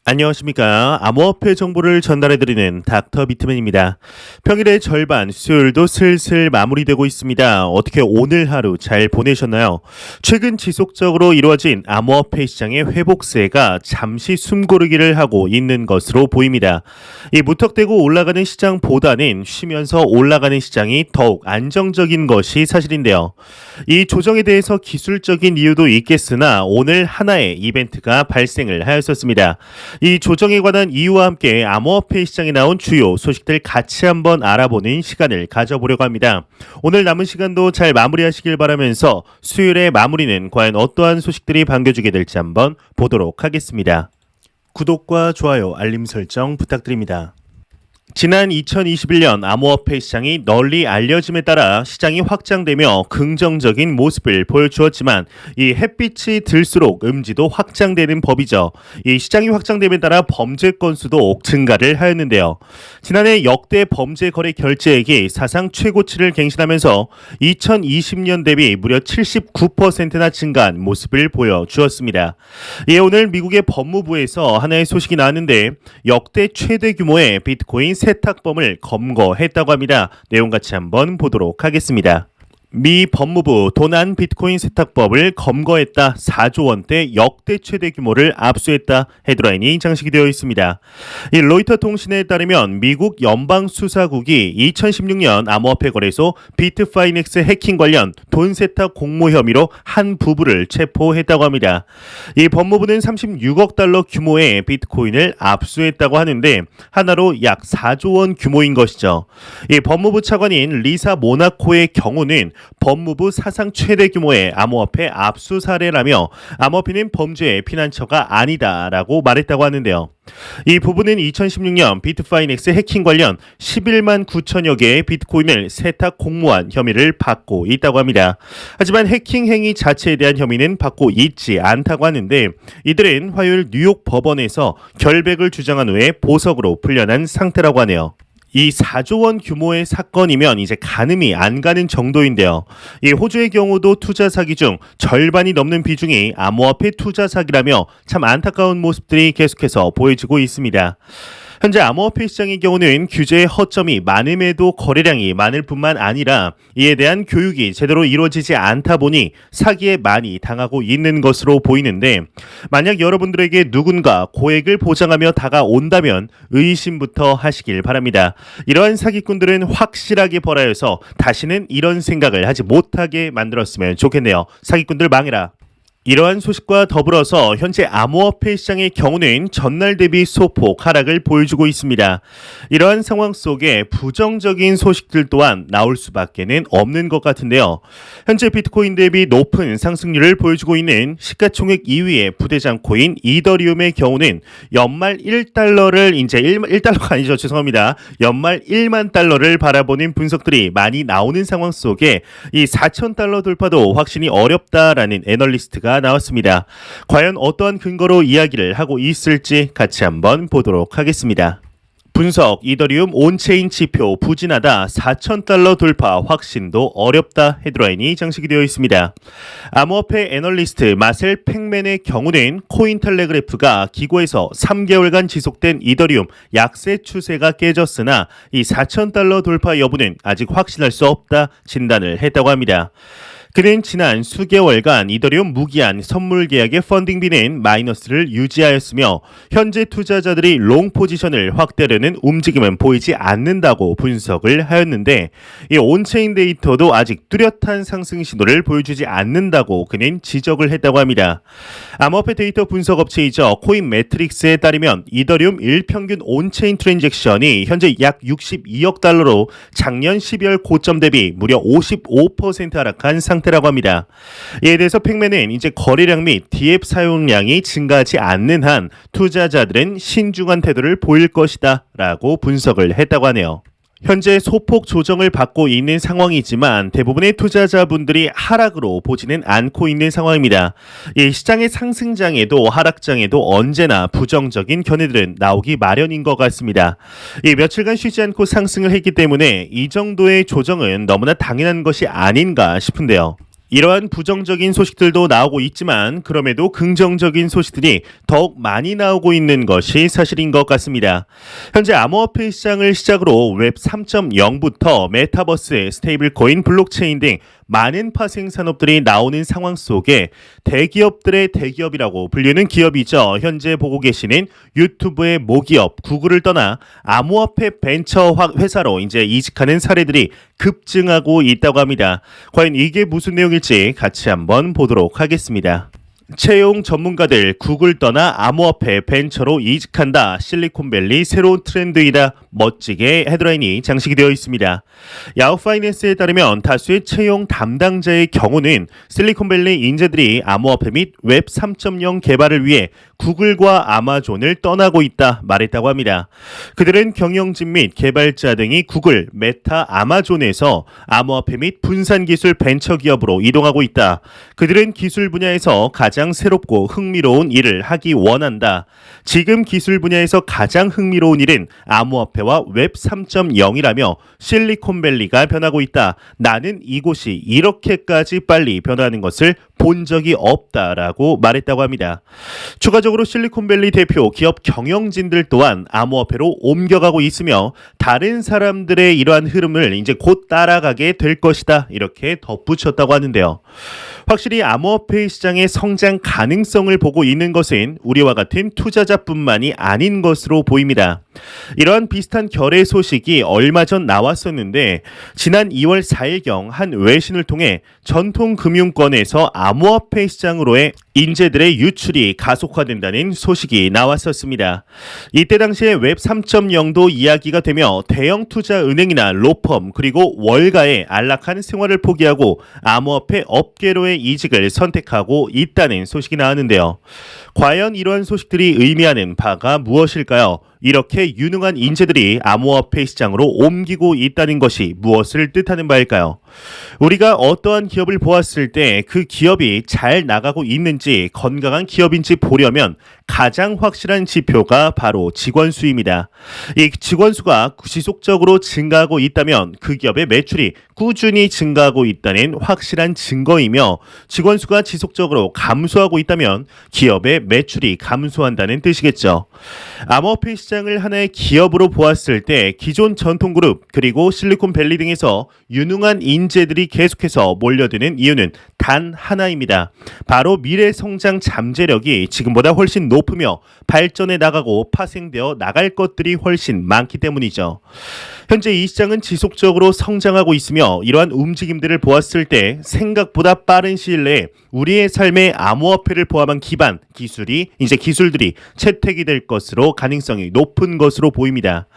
안녕하십니까. 암호화폐 정보를 전달해드리는 닥터 비트맨입니다. 평일의 절반, 수요일도 슬슬 마무리되고 있습니다. 어떻게 오늘 하루 잘 보내셨나요? 최근 지속적으로 이루어진 암호화폐 시장의 회복세가 잠시 숨고르기를 하고 있는 것으로 보입니다. 이 무턱대고 올라가는 시장보다는 쉬면서 올라가는 시장이 더욱 안정적인 것이 사실인데요. 이 조정에 대해서 기술적인 이유도 있겠으나 오늘 하나의 이벤트가 발생을 하였었습니다. 이 조정에 관한 이유와 함께 암호화폐 시장에 나온 주요 소식들 같이 한번 알아보는 시간을 가져보려고 합니다. 오늘 남은 시간도 잘 마무리하시길 바라면서 수요일의 마무리는 과연 어떠한 소식들이 반겨주게 될지 한번 보도록 하겠습니다. 구독과 좋아요, 알림 설정 부탁드립니다. 지난 2021년 암호화폐 시장이 널리 알려짐에 따라 시장이 확장되며 긍정적인 모습을 보여주었지만 이 햇빛이 들수록 음지도 확장되는 법이죠. 이 시장이 확장됨에 따라 범죄 건수도 증가를 하였는데요. 지난해 역대 범죄 거래 결제액이 사상 최고치를 갱신하면서 2020년 대비 무려 79%나 증가한 모습을 보여주었습니다. 이에 오늘 미국의 법무부에서 하나의 소식이 나왔는데 역대 최대 규모의 비트코인 세탁범을 검거했다고 합니다. 내용 같이 한번 보도록 하겠습니다. 미 법무부 도난 비트코인 세탁법을 검거했다. 4조 원대 역대 최대 규모를 압수했다. 헤드라인이 장식이 되어 있습니다. 이 로이터 통신에 따르면 미국 연방수사국이 2016년 암호화폐 거래소 비트파이넥스 해킹 관련 돈 세탁 공모 혐의로 한 부부를 체포했다고 합니다. 이 법무부는 36억 달러 규모의 비트코인을 압수했다고 하는데 하나로 약 4조 원 규모인 것이죠. 이 법무부 차관인 리사 모나코의 경우는 법무부 사상 최대 규모의 암호화폐 압수 사례라며 암호화폐는 범죄의 피난처가 아니다라고 말했다고 하는데요. 이 부분은 2016년 비트파이넥스 해킹 관련 11만 9천여 개의 비트코인을 세탁 공모한 혐의를 받고 있다고 합니다. 하지만 해킹 행위 자체에 대한 혐의는 받고 있지 않다고 하는데 이들은 화요일 뉴욕 법원에서 결백을 주장한 후에 보석으로 풀려난 상태라고 하네요. 이 4조 원 규모의 사건이면 이제 가늠이 안 가는 정도인데요. 이 호주의 경우도 투자 사기 중 절반이 넘는 비중이 암호화폐 투자 사기라며 참 안타까운 모습들이 계속해서 보여지고 있습니다. 현재 암호화폐 시장의 경우는 규제의 허점이 많음에도 거래량이 많을 뿐만 아니라 이에 대한 교육이 제대로 이루어지지 않다 보니 사기에 많이 당하고 있는 것으로 보이는데 만약 여러분들에게 누군가 고액을 보장하며 다가온다면 의심부터 하시길 바랍니다. 이러한 사기꾼들은 확실하게 벌하여서 다시는 이런 생각을 하지 못하게 만들었으면 좋겠네요. 사기꾼들 망해라. 이러한 소식과 더불어서 현재 암호화폐 시장의 경우는 전날 대비 소폭 하락을 보여주고 있습니다. 이러한 상황 속에 부정적인 소식들 또한 나올 수밖에는 없는 것 같은데요. 현재 비트코인 대비 높은 상승률을 보여주고 있는 시가총액 2위의 부대장 코인 이더리움의 경우는 연말 1달러를 이제 1달러가 아니죠. 죄송합니다. 연말 1만 달러를 바라보는 분석들이 많이 나오는 상황 속에 이 4,000달러 돌파도 확신이 어렵다라는 애널리스트가 나왔습니다. 과연 어떠한 근거로 이야기를 하고 있을지 같이 한번 보도록 하겠습니다. 분석 이더리움 온체인 지표 부진하다 4,000달러 돌파 확신도 어렵다 헤드라인이 장식이 되어 있습니다. 암호화폐 애널리스트 마셀 팩맨의 경우는 코인텔레그래프가 기고에서 3개월간 지속된 이더리움 약세 추세가 깨졌으나 이 4,000달러 돌파 여부는 아직 확신할 수 없다 진단을 했다고 합니다. 그는 지난 수개월간 이더리움 무기한 선물 계약의 펀딩비는 마이너스를 유지하였으며 현재 투자자들이 롱 포지션을 확대하려는 움직임은 보이지 않는다고 분석을 하였는데 이 온체인 데이터도 아직 뚜렷한 상승 신호를 보여주지 않는다고 그는 지적을 했다고 합니다. 암호화폐 데이터 분석 업체이죠. 코인 매트릭스에 따르면 이더리움 일평균 온체인 트랜잭션이 현재 약 62억 달러로 작년 12월 고점 대비 무려 55% 하락한 상태라고 합니다. 이에 대해서 팩맨은 이제 거래량 및 DApp 사용량이 증가하지 않는 한 투자자들은 신중한 태도를 보일 것이다 라고 분석을 했다고 하네요. 현재 소폭 조정을 받고 있는 상황이지만 대부분의 투자자분들이 하락으로 보지는 않고 있는 상황입니다. 이 시장의 상승장에도 하락장에도 언제나 부정적인 견해들은 나오기 마련인 것 같습니다. 이 며칠간 쉬지 않고 상승을 했기 때문에 이 정도의 조정은 너무나 당연한 것이 아닌가 싶은데요. 이러한 부정적인 소식들도 나오고 있지만 그럼에도 긍정적인 소식들이 더욱 많이 나오고 있는 것이 사실인 것 같습니다. 현재 암호화폐 시장을 시작으로 웹 3.0부터 메타버스, 스테이블 코인, 블록체인 등 많은 파생 산업들이 나오는 상황 속에 대기업들의 대기업이라고 불리는 기업이죠. 현재 보고 계시는 유튜브의 모기업 구글을 떠나 암호화폐 벤처 회사로 이제 이직하는 사례들이 급증하고 있다고 합니다. 과연 이게 무슨 내용일지 같이 한번 보도록 하겠습니다. 채용 전문가들 구글 떠나 암호화폐 벤처로 이직한다. 실리콘밸리 새로운 트렌드이다. 멋지게 헤드라인이 장식이 되어 있습니다. 야후 파이낸스에 따르면 다수의 채용 담당자의 경우는 실리콘밸리 인재들이 암호화폐 및 웹 3.0 개발을 위해 구글과 아마존을 떠나고 있다 말했다고 합니다. 그들은 경영진 및 개발자 등이 구글, 메타, 아마존에서 암호화폐 및 분산기술 벤처기업으로 이동하고 있다. 그들은 기술 분야에서 가장 새롭고 흥미로운 일을 하기 원한다. 지금 기술 분야에서 가장 흥미로운 일은 암호화폐와 웹 3.0이라며 실리콘밸리가 변하고 있다. 나는 이곳이 이렇게까지 빨리 변하는 것을 본 적이 없다라고 말했다고 합니다. 추가적으로 실리콘밸리 대표 기업 경영진들 또한 암호화폐로 옮겨가고 있으며 다른 사람들의 이러한 흐름을 이제 곧 따라가게 될 것이다. 이렇게 덧붙였다고 하는데요. 확실히 암호화폐 시장의 성장 가능성을 보고 있는 것은 우리와 같은 투자자뿐만이 아닌 것으로 보입니다. 이러한 비슷한 결의 소식이 얼마 전 나왔었는데 지난 2월 4일경 한 외신을 통해 전통금융권에서 암호화폐 시장으로의 인재들의 유출이 가속화된다는 소식이 나왔었습니다. 이때 당시에 웹 3.0도 이야기가 되며 대형 투자 은행이나 로펌 그리고 월가의 안락한 생활을 포기하고 암호화폐 업계로의 이직을 선택하고 있다는 소식이 나왔는데요. 과연 이러한 소식들이 의미하는 바가 무엇일까요? 이렇게 유능한 인재들이 암호화폐 시장으로 옮기고 있다는 것이 무엇을 뜻하는 바일까요? 우리가 어떠한 기업을 보았을 때 그 기업이 잘 나가고 있는지 건강한 기업인지 보려면 가장 확실한 지표가 바로 직원 수입니다. 이 직원 수가 지속적으로 증가하고 있다면 그 기업의 매출이 꾸준히 증가하고 있다는 확실한 증거이며 직원 수가 지속적으로 감소하고 있다면 기업의 매출이 감소한다는 뜻이겠죠. 암호화폐 시장을 하나의 기업으로 보았을 때 기존 전통그룹 그리고 실리콘밸리 등에서 유능한 인재들이 계속해서 몰려드는 이유는 단 하나입니다. 바로 미래 성장 잠재력이 지금보다 훨씬 높으며 발전해 나가고 파생되어 나갈 것들이 훨씬 많기 때문이죠. 현재 이 시장은 지속적으로 성장하고 있으며 이러한 움직임들을 보았을 때 생각보다 빠른 시일 내에 우리의 삶의 암호화폐를 포함한 기반 기술들이 채택이 될 것으로 가능성이 높은 것으로 보입니다.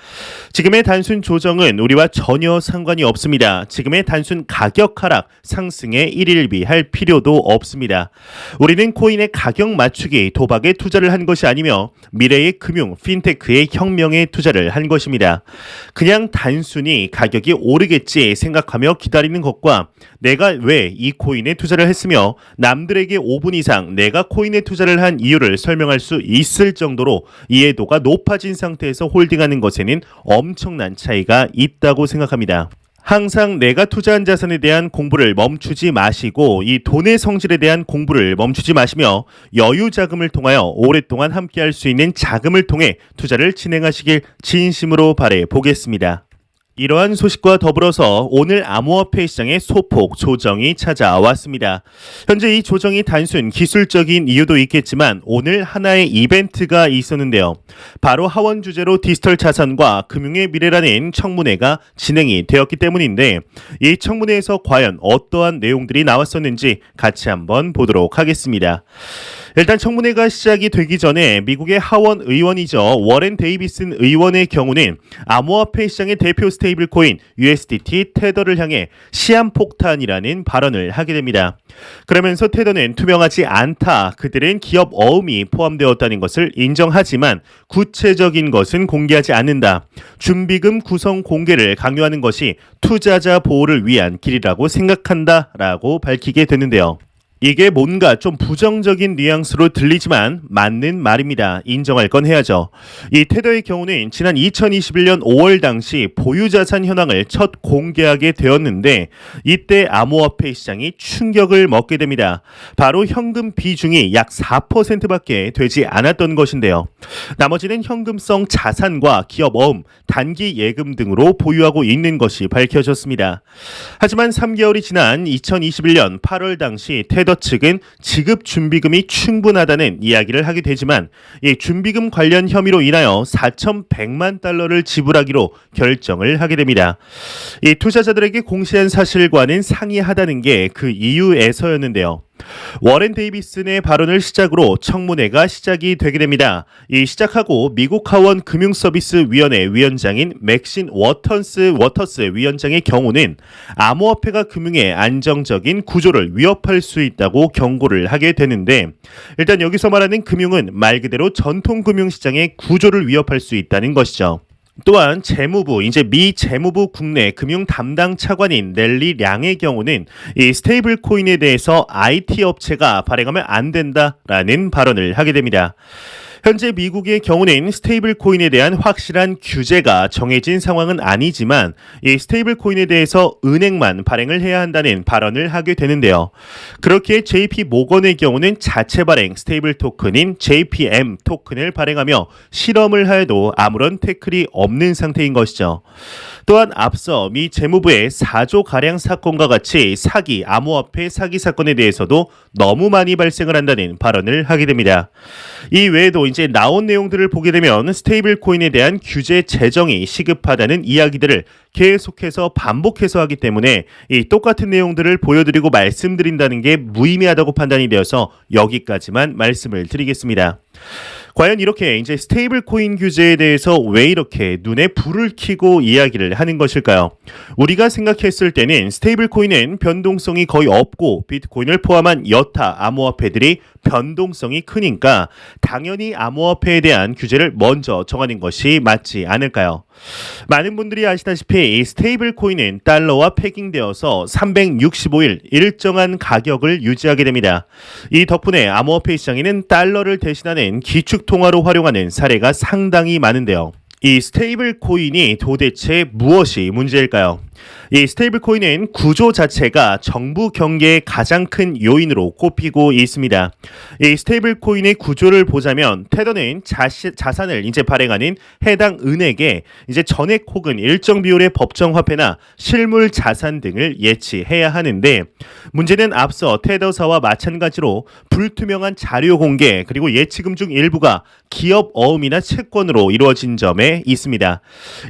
지금의 단순 조정은 우리와 전혀 상관이 없습니다. 지금의 단순 가격 하락, 상승에 일일비할 필요도 없습니다. 우리는 코인의 가격 맞추기, 도박에 투자를 한 것이 아니며 미래의 금융, 핀테크의 혁명에 투자를 한 것입니다. 그냥 단순히 가격이 오르겠지 생각하며 기다리는 것과 내가 왜 이 코인에 투자를 했으며 남들에게 5분 이상 내가 코인에 투자를 한 이유를 설명할 수 있을 정도로 이해도가 높아진 상태에서 홀딩하는 것에는 엄청난 차이가 있다고 생각합니다. 항상 내가 투자한 자산에 대한 공부를 멈추지 마시고 이 돈의 성질에 대한 공부를 멈추지 마시며 여유 자금을 통하여 오랫동안 함께할 수 있는 자금을 통해 투자를 진행하시길 진심으로 바라 보겠습니다. 이러한 소식과 더불어서 오늘 암호화폐 시장의 소폭 조정이 찾아왔습니다. 현재 이 조정이 단순 기술적인 이유도 있겠지만 오늘 하나의 이벤트가 있었는데요. 바로 하원 주제로 디지털 자산과 금융의 미래라는 청문회가 진행이 되었기 때문인데 이 청문회에서 과연 어떠한 내용들이 나왔었는지 같이 한번 보도록 하겠습니다. 일단 청문회가 시작이 되기 전에 미국의 하원 의원이죠. 워렌 데이비슨 의원의 경우는 암호화폐 시장의 대표 스테이블 코인 USDT 테더를 향해 시한폭탄이라는 발언을 하게 됩니다. 그러면서 테더는 투명하지 않다. 그들은 기업 어음이 포함되었다는 것을 인정하지만 구체적인 것은 공개하지 않는다. 준비금 구성 공개를 강요하는 것이 투자자 보호를 위한 길이라고 생각한다라고 밝히게 되는데요. 이게 뭔가 좀 부정적인 뉘앙스로 들리지만 맞는 말입니다. 인정할 건 해야죠. 이 테더의 경우는 지난 2021년 5월 당시 보유자산 현황을 첫 공개하게 되었는데 이때 암호화폐 시장이 충격을 먹게 됩니다. 바로 현금 비중이 약 4%밖에 되지 않았던 것인데요. 나머지는 현금성 자산과 기업 어음, 단기 예금 등으로 보유하고 있는 것이 밝혀졌습니다. 하지만 3개월이 지난 2021년 8월 당시 테더 측은 지급 준비금이 충분하다는 이야기를 하게 되지만 이 준비금 관련 혐의로 인하여 4,100만 달러를 지불하기로 결정을 하게 됩니다. 이 투자자들에게 공시한 사실과는 상이하다는 게 그 이유에서였는데요. 워렌 데이비슨의 발언을 시작으로 청문회가 시작이 되게 됩니다. 이 시작하고 미국 하원 금융서비스위원회 위원장인 맥신 워터스 위원장의 경우는 암호화폐가 금융의 안정적인 구조를 위협할 수 있다고 경고를 하게 되는데 일단 여기서 말하는 금융은 말 그대로 전통 금융시장의 구조를 위협할 수 있다는 것이죠. 또한 재무부, 이제 미 재무부 국내 금융 담당 차관인 넬리 량의 경우는 이 스테이블 코인에 대해서 IT 업체가 발행하면 안 된다라는 발언을 하게 됩니다. 현재 미국의 경우는 스테이블 코인에 대한 확실한 규제가 정해진 상황은 아니지만 이 스테이블 코인에 대해서 은행만 발행을 해야 한다는 발언을 하게 되는데요. 그렇게 JP 모건의 경우는 자체 발행 스테이블 토큰인 JPM 토큰을 발행하며 실험을 하여도 아무런 태클이 없는 상태인 것이죠. 또한 앞서 미 재무부의 4조 가량 사건과 같이 사기, 암호화폐 사기 사건에 대해서도 너무 많이 발생을 한다는 발언을 하게 됩니다. 이 외에도 이제 나온 내용들을 보게 되면 스테이블 코인에 대한 규제 제정이 시급하다는 이야기들을 계속해서 반복해서 하기 때문에 이 똑같은 내용들을 보여드리고 말씀드린다는 게 무의미하다고 판단이 되어서 여기까지만 말씀을 드리겠습니다. 과연 이렇게 이제 스테이블 코인 규제에 대해서 왜 이렇게 눈에 불을 켜고 이야기를 하는 것일까요? 우리가 생각했을 때는 스테이블 코인은 변동성이 거의 없고 비트코인을 포함한 여타 암호화폐들이 변동성이 크니까 당연히 암호화폐에 대한 규제를 먼저 정하는 것이 맞지 않을까요? 많은 분들이 아시다시피 이 스테이블 코인은 달러와 패깅되어서 365일 일정한 가격을 유지하게 됩니다. 이 덕분에 암호화폐 시장에는 달러를 대신하는 기축통화로 활용하는 사례가 상당히 많은데요. 이 스테이블 코인이 도대체 무엇이 문제일까요? 이 스테이블 코인은 구조 자체가 정부 경계의 가장 큰 요인으로 꼽히고 있습니다. 이 스테이블 코인의 구조를 보자면 테더는 자산을 이제 발행하는 해당 은행에 이제 전액 혹은 일정 비율의 법정 화폐나 실물 자산 등을 예치해야 하는데 문제는 앞서 테더사와 마찬가지로 불투명한 자료 공개 그리고 예치금 중 일부가 기업 어음이나 채권으로 이루어진 점에 있습니다.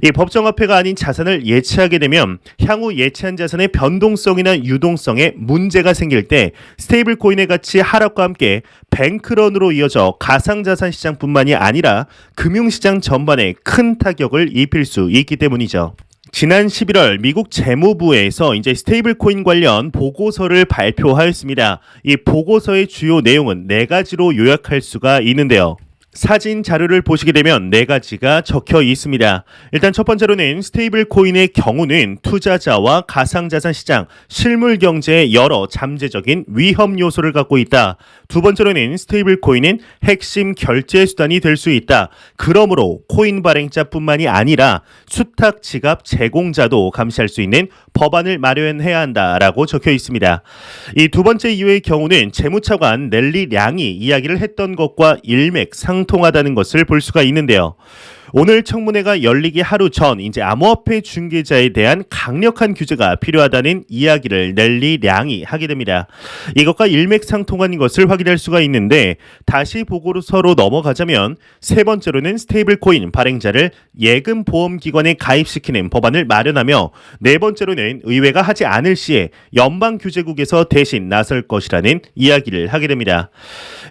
이 법정 화폐가 아닌 자산을 예치하게 되면 향후 예치한 자산의 변동성이나 유동성에 문제가 생길 때 스테이블 코인의 가치 하락과 함께 뱅크런으로 이어져 가상자산 시장뿐만이 아니라 금융시장 전반에 큰 타격을 입힐 수 있기 때문이죠. 지난 11월 미국 재무부에서 이제 스테이블 코인 관련 보고서를 발표하였습니다. 이 보고서의 주요 내용은 4가지로 요약할 수가 있는데요. 사진 자료를 보시게 되면 4가지가 적혀 있습니다. 일단 첫 번째로는 스테이블 코인의 경우는 투자자와 가상자산 시장, 실물 경제의 여러 잠재적인 위험 요소를 갖고 있다. 두 번째로는 스테이블 코인은 핵심 결제 수단이 될 수 있다. 그러므로 코인 발행자뿐만이 아니라 수탁 지갑 제공자도 감시할 수 있는 법안을 마련해야 한다라고 적혀 있습니다. 이 두 번째 이유의 경우는 재무차관 넬리 량이 이야기를 했던 것과 일맥상통하다는 것을 볼 수가 있는데요. 오늘 청문회가 열리기 하루 전 이제 암호화폐 중개자에 대한 강력한 규제가 필요하다는 이야기를 넬리 량이 하게 됩니다. 이것과 일맥상통한 것을 확인할 수가 있는데 다시 보고서로 넘어가자면 세 번째로는 스테이블 코인 발행자를 예금 보험 기관에 가입시키는 법안을 마련하며 네 번째로는 의회가 하지 않을 시에 연방 규제국에서 대신 나설 것이라는 이야기를 하게 됩니다.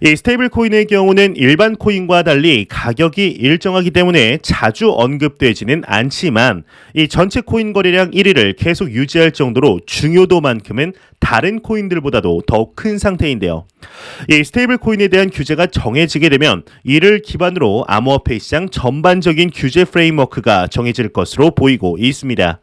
이 스테이블 코인의 경우는 일반 코인과 달리 가격이 일정하기 때문에 때문에 자주 언급되지는 않지만 이 전체 코인 거래량 1위를 계속 유지할 정도로 중요도만큼은 다른 코인들보다도 더욱 큰 상태인데요. 이 스테이블 코인에 대한 규제가 정해지게 되면 이를 기반으로 암호화폐 시장 전반적인 규제 프레임워크가 정해질 것으로 보이고 있습니다.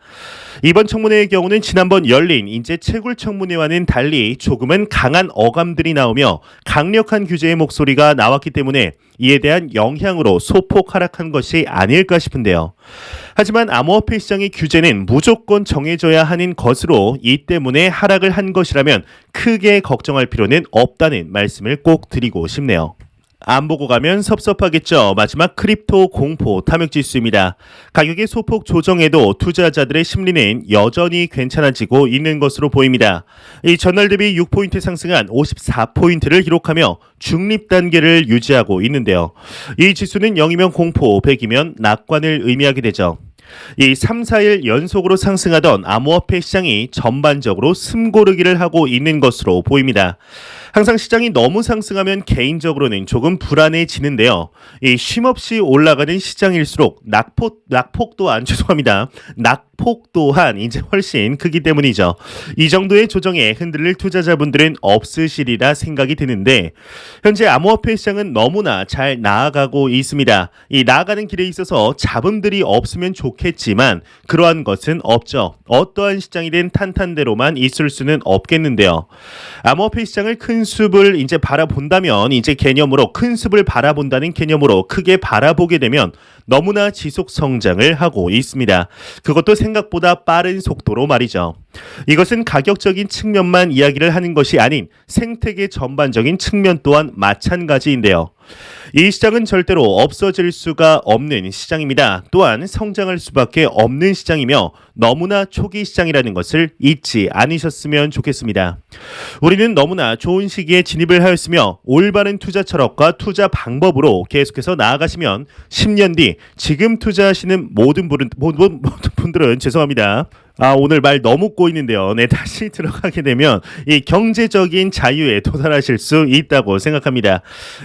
이번 청문회의 경우는 지난번 열린 인재 채굴 청문회와는 달리 조금은 강한 어감들이 나오며 강력한 규제의 목소리가 나왔기 때문에 이에 대한 영향으로 소폭 하락한 것이 아닐까 싶은데요. 하지만 암호화폐 시장의 규제는 무조건 정해져야 하는 것으로 이 때문에 하락을 한 것이라면 크게 걱정할 필요는 없다는 말씀을 꼭 드리고 싶네요. 안 보고 가면 섭섭하겠죠. 마지막 크립토 공포 탐욕지수입니다. 가격의 소폭 조정에도 투자자들의 심리는 여전히 괜찮아지고 있는 것으로 보입니다. 이 전날 대비 6포인트 상승한 54포인트를 기록하며 중립 단계를 유지하고 있는데요. 이 지수는 0이면 공포, 100이면 낙관을 의미하게 되죠. 이 3, 4일 연속으로 상승하던 암호화폐 시장이 전반적으로 숨고르기를 하고 있는 것으로 보입니다. 항상 시장이 너무 상승하면 개인적으로는 조금 불안해지는데요. 이 쉼없이 올라가는 시장일수록 낙폭 또한 이제 훨씬 크기 때문이죠. 이 정도의 조정에 흔들릴 투자자분들은 없으시리라 생각이 드는데 현재 암호화폐 시장은 너무나 잘 나아가고 있습니다. 이 나아가는 길에 있어서 잡음들이 없으면 좋겠지만 그러한 것은 없죠. 어떠한 시장이든 탄탄대로만 있을 수는 없겠는데요. 암호화폐 시장을 큰 숲을 이제 바라본다면 이제 개념으로 큰 숲을 바라본다는 개념으로 크게 바라보게 되면 너무나 지속 성장을 하고 있습니다. 그것도 생각보다 빠른 속도로 말이죠. 이것은 가격적인 측면만 이야기를 하는 것이 아닌 생태계 전반적인 측면 또한 마찬가지인데요. 이 시장은 절대로 없어질 수가 없는 시장입니다. 또한 성장할 수밖에 없는 시장이며 너무나 초기 시장이라는 것을 잊지 않으셨으면 좋겠습니다. 우리는 너무나 좋은 시기에 진입을 하였으며 올바른 투자 철학과 투자 방법으로 계속해서 나아가시면 10년 뒤 지금 투자하시는 모든 분들은 죄송합니다. 오늘 말 너무 꼬이는데요. 네, 다시 들어가게 되면 이 경제적인 자유에 도달하실 수 있다고 생각합니다.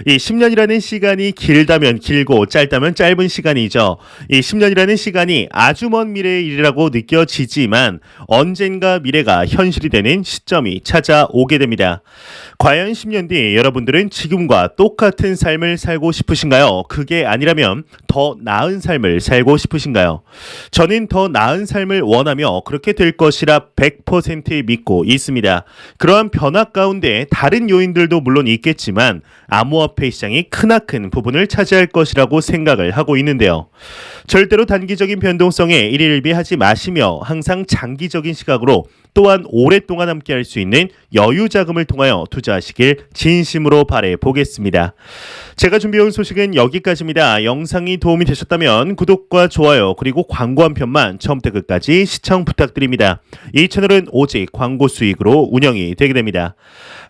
이 10년이라는 시간이 길다면 길고 짧다면 짧은 시간이죠. 이 10년이라는 시간이 아주 먼 미래의 일이라고 느껴지지만 언젠가 미래가 현실이 되는 시점이 찾아오게 됩니다. 과연 10년 뒤 여러분들은 지금과 똑같은 삶을 살고 싶으신가요? 그게 아니라면 더 나은 삶을 살고 싶으신가요? 저는 더 나은 삶을 원하며 그렇게 될 것이라 100% 믿고 있습니다. 그러한 변화 가운데 다른 요인들도 물론 있겠지만 암호화폐 시장이 크나큰 부분을 차지할 것이라고 생각을 하고 있는데요. 절대로 단기적인 변동성에 일일비하지 마시며 항상 장기적인 시각으로 또한 오랫동안 함께할 수 있는 여유 자금을 통하여 투자하시길 진심으로 바라보겠습니다. 제가 준비해온 소식은 여기까지입니다. 영상이 도움이 되셨다면 구독과 좋아요 그리고 광고 한 편만 처음부터 끝까지 시청 부탁드립니다. 이 채널은 오직 광고 수익으로 운영이 되게 됩니다.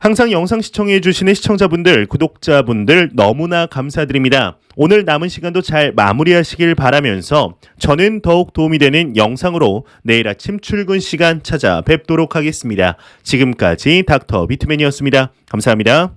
항상 영상 시청해 주시는 시청자분들, 구독자분들 너무나 감사드립니다. 오늘 남은 시간도 잘 마무리하시길 바라면서 저는 더욱 도움이 되는 영상으로 내일 아침 출근 시간 찾아뵙도록 하겠습니다. 지금까지 닥터 비트맨이었습니다. 감사합니다.